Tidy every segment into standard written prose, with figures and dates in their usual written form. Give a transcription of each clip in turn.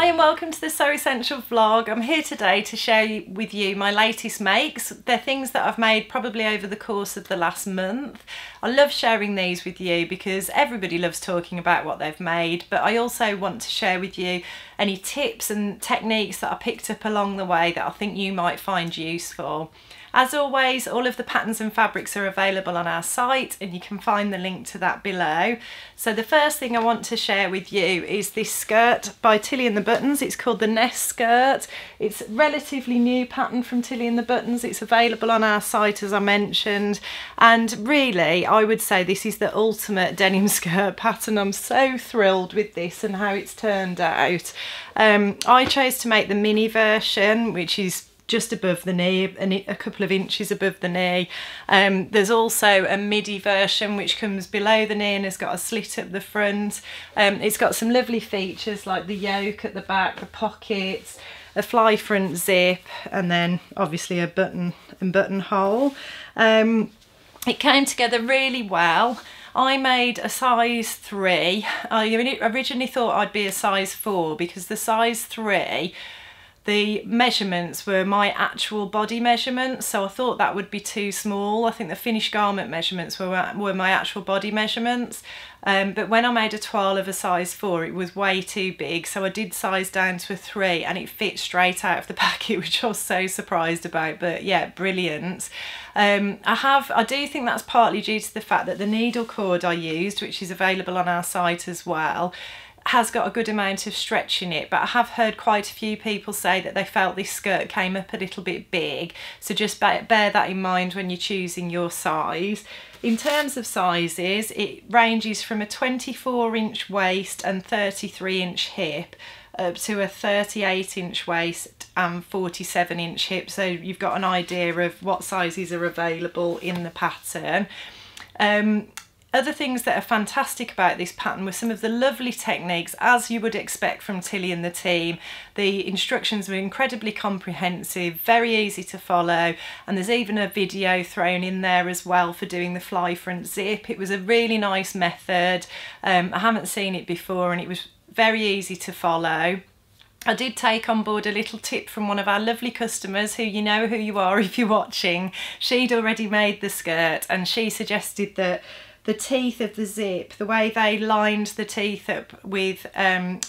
and welcome to the Sew Essential vlog. I'm here today to share with you my latest makes. They're things that I've made probably over the course of the last month. I love sharing these with you because everybody loves talking about what they've made, but I also want to share with you any tips and techniques that I picked up along the way that I think you might find useful. As always, all of the patterns and fabrics are available on our site and you can find the link to that below. So the first thing I want to share with you is this skirt by Tilly and the Buttons. It's called the Nest skirt. It's a relatively new pattern from Tilly and the Buttons. It's available on our site, as I mentioned, and really I would say this is the ultimate denim skirt pattern. I'm so thrilled with this and how it's turned out. I chose to make the mini version, which is just above the knee and a couple of inches above the knee. There's also a midi version which comes below the knee and has got a slit up the front. It's got some lovely features like the yoke at the back, the pockets, a fly front zip, and then obviously a button and buttonhole. It came together really well. I made a size 3. I originally thought I'd be a size 4 because the size 3, the measurements were my actual body measurements, so I thought that would be too small. I think the finished garment measurements were my actual body measurements, but when I made a toile of a size 4 it was way too big, so I did size down to a 3 and it fit straight out of the packet, which I was so surprised about. But yeah, brilliant. I do think that's partly due to the fact that the needle cord I used, which is available on our site as well, has got a good amount of stretch in it, but I have heard quite a few people say that they felt this skirt came up a little bit big, so just bear that in mind when you're choosing your size. In terms of sizes, it ranges from a 24-inch waist and 33-inch hip up to a 38-inch waist and 47-inch hip, so you've got an idea of what sizes are available in the pattern. Other things that are fantastic about this pattern were some of the lovely techniques, as you would expect from Tilly and the team. The instructions were incredibly comprehensive, very easy to follow, and there's even a video thrown in there as well for doing the fly front zip. It was a really nice method. I haven't seen it before and it was very easy to follow. I did take on board a little tip from one of our lovely customers, who you know who you are if you're watching. She'd already made the skirt and she suggested that the teeth of the zip, the way they lined the teeth up with where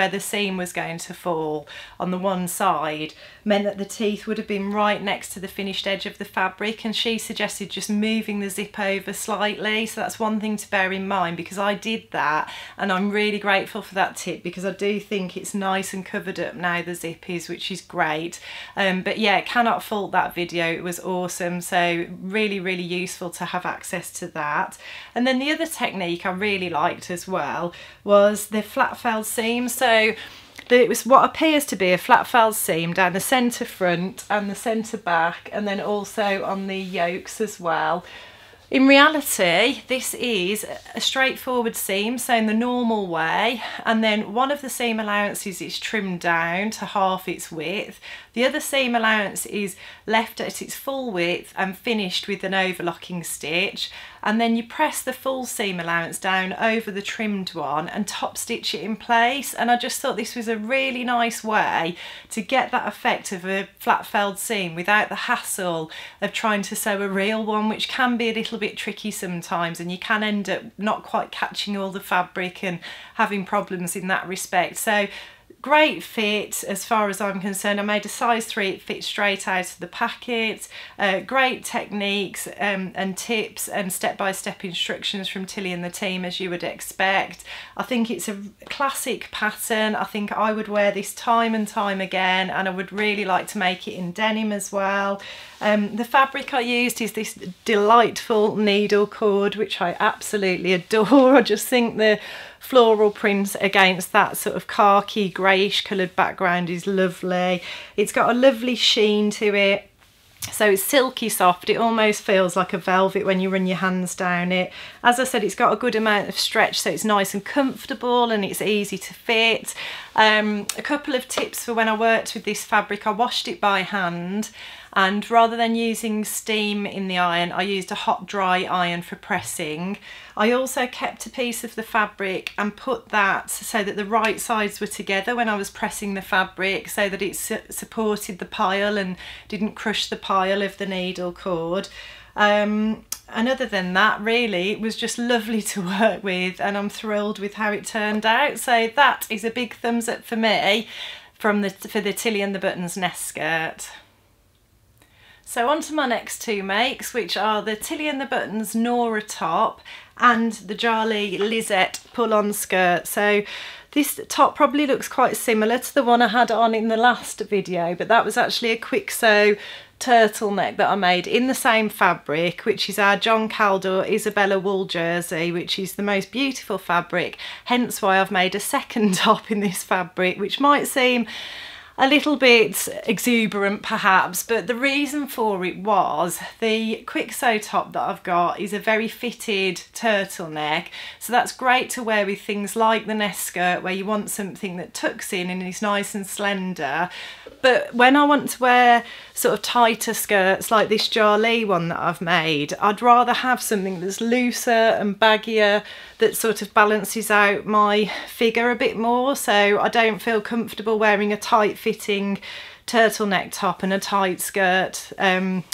the seam was going to fall on the one side, meant that the teeth would have been right next to the finished edge of the fabric, and she suggested just moving the zip over slightly. So that's one thing to bear in mind, because I did that and I'm really grateful for that tip, because I do think it's nice and covered up now, the zip is, which is great. But yeah, cannot fault that video, it was awesome. So really useful to have access to that. And then the other technique I really liked as well was the flat felled seam. So it was what appears to be a flat felled seam down the centre front and the centre back, and then also on the yokes as well. In reality, this is a straightforward seam, so in the normal way, and then one of the seam allowances is trimmed down to half its width. The other seam allowance is left at its full width and finished with an overlocking stitch, and then you press the full seam allowance down over the trimmed one and top stitch it in place. And I just thought this was a really nice way to get that effect of a flat felled seam without the hassle of trying to sew a real one, which can be a little bit tricky sometimes, and you can end up not quite catching all the fabric and having problems in that respect. So great fit as far as I'm concerned. I made a size 3, it fits straight out of the packet. Great techniques and tips and step-by-step instructions from Tilly and the team, as you would expect. I think it's a classic pattern. I think I would wear this time and time again, and I would really like to make it in denim as well. The fabric I used is this delightful needle cord, which I absolutely adore. I just think the floral print against that sort of khaki greyish coloured background is lovely. It's got a lovely sheen to it. So it's silky soft, it almost feels like a velvet when you run your hands down it. As I said, it's got a good amount of stretch, so it's nice and comfortable and it's easy to fit. A couple of tips for when I worked with this fabric: I washed it by hand and rather than using steam in the iron, I used a hot dry iron for pressing. I also kept a piece of the fabric and put that so that the right sides were together when I was pressing the fabric, so that it supported the pile and didn't crush the pile of the needle cord. And other than that, really, it was just lovely to work with, and I'm thrilled with how it turned out. So that is a big thumbs up for me for the Tilly and the Buttons nest skirt. So on to my next two makes, which are the Tilly and the Buttons Norah top and the Jarly Lisette pull-on skirt. So this top probably looks quite similar to the one I had on in the last video, but that was actually a quick sew turtleneck that I made in the same fabric, which is our John Caldor Isabella wool jersey, which is the most beautiful fabric, hence why I've made a second top in this fabric, which might seem a little bit exuberant perhaps, but the reason for it was the quick sew top that I've got is a very fitted turtleneck, so that's great to wear with things like the nest skirt, where you want something that tucks in and is nice and slender. But when I want to wear sort of tighter skirts like this Jarly one that I've made, I'd rather have something that's looser and baggier, that sort of balances out my figure a bit more, so I don't feel comfortable wearing a tight fitting turtleneck top and a tight skirt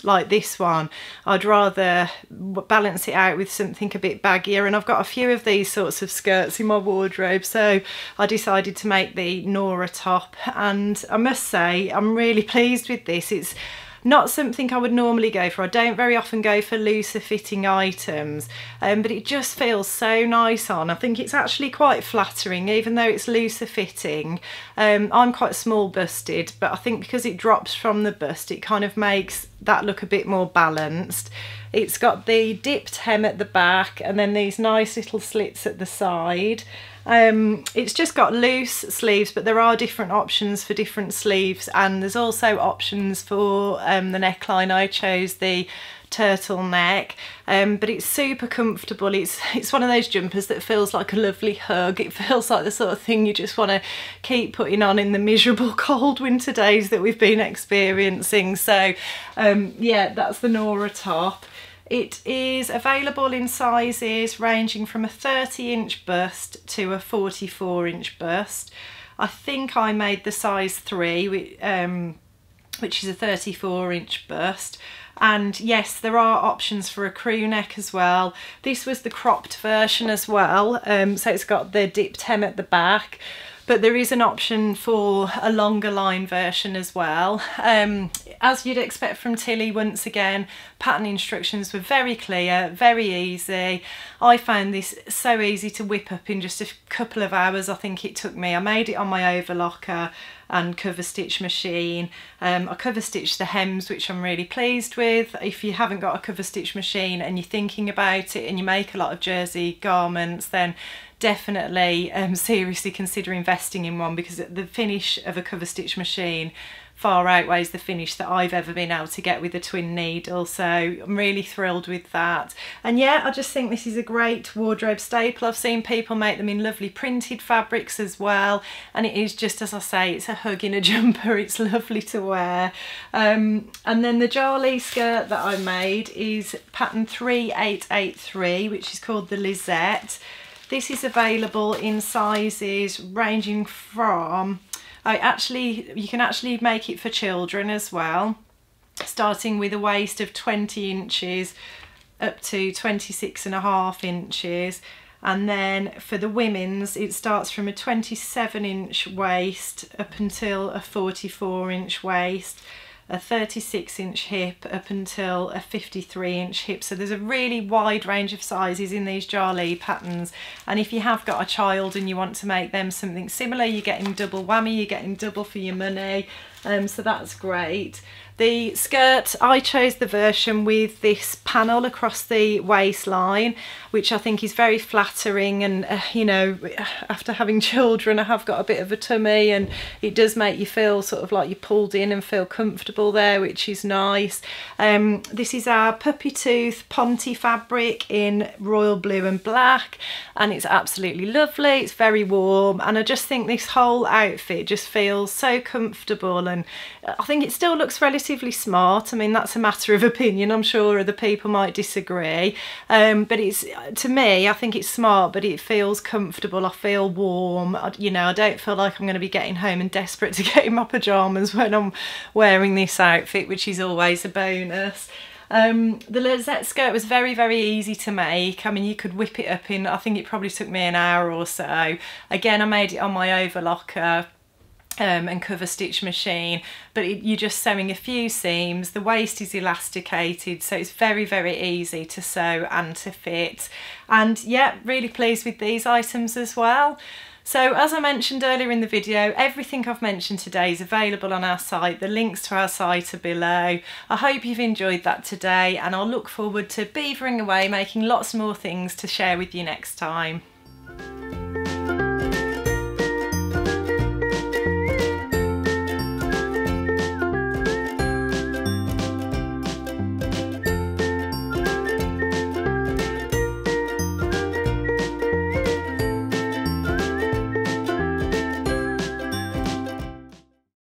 like this one. I'd rather balance it out with something a bit baggier, and I've got a few of these sorts of skirts in my wardrobe, so I decided to make the Norah top, and I must say I'm really pleased with this. It's not something I would normally go for. I don't very often go for looser fitting items, but it just feels so nice on. I think it's actually quite flattering, even though it's looser fitting. I'm quite small busted, but I think because it drops from the bust, it kind of makes that look a bit more balanced. It's got the dipped hem at the back and then these nice little slits at the side. It's just got loose sleeves, but there are different options for different sleeves, and there's also options for the neckline. I chose the turtleneck, but it's super comfortable. It's one of those jumpers that feels like a lovely hug. It feels like the sort of thing you just want to keep putting on in the miserable cold winter days that we've been experiencing. So yeah, that's the Norah top. It is available in sizes ranging from a 30-inch bust to a 44-inch bust. I think I made the size 3, which is a 34-inch bust. And yes, there are options for a crew neck as well. This was the cropped version as well, so it's got the dipped hem at the back. But there is an option for a longer line version as well. As you'd expect from Tilly, once again, pattern instructions were very clear, very easy. I found this so easy to whip up in just a couple of hours, I think it took me. I made it on my overlocker and cover stitch machine. I cover stitched the hems, which I'm really pleased with. If you haven't got a cover stitch machine and you're thinking about it and you make a lot of jersey garments, then definitely seriously consider investing in one, because the finish of a cover stitch machine far outweighs the finish that I've ever been able to get with a twin needle. So I'm really thrilled with that. And yeah, I just think this is a great wardrobe staple. I've seen people make them in lovely printed fabrics as well, and it is just, as I say, it's a hug in a jumper. It's lovely to wear. And then the Jarly skirt that I made is pattern 3883, which is called the Lisette. This is available in sizes ranging from, you can actually make it for children as well, starting with a waist of 20 inches up to 26.5 inches. And then for the women's, it starts from a 27-inch waist up until a 44-inch waist, a 36-inch hip up until a 53-inch hip. So there's a really wide range of sizes in these Jarly patterns, and if you have got a child and you want to make them something similar, you're getting double whammy, you're getting double for your money. So that's great. The skirt, I chose the version with this panel across the waistline, which I think is very flattering, and you know, after having children I have got a bit of a tummy, and it does make you feel sort of like you're pulled in and feel comfortable there, which is nice. This is our puppy tooth Ponte fabric in royal blue and black, and it's absolutely lovely. It's very warm, and I just think this whole outfit just feels so comfortable, and I think it still looks relatively relatively smart. I mean, that's a matter of opinion. I'm sure other people might disagree. But it's, to me, I think it's smart, but it feels comfortable. I feel warm. You know, I don't feel like I'm going to be getting home and desperate to get in my pyjamas when I'm wearing this outfit, which is always a bonus. The Lizette skirt was very, very easy to make. I mean, you could whip it up in, I think it probably took me an hour or so. Again, I made it on my overlocker and cover stitch machine, but you're just sewing a few seams. The waist is elasticated, so it's very, very easy to sew and to fit. And yeah, really pleased with these items as well. So as I mentioned earlier in the video, everything I've mentioned today is available on our site. The links to our site are below. I hope you've enjoyed that today, and I'll look forward to beavering away, making lots more things to share with you next time.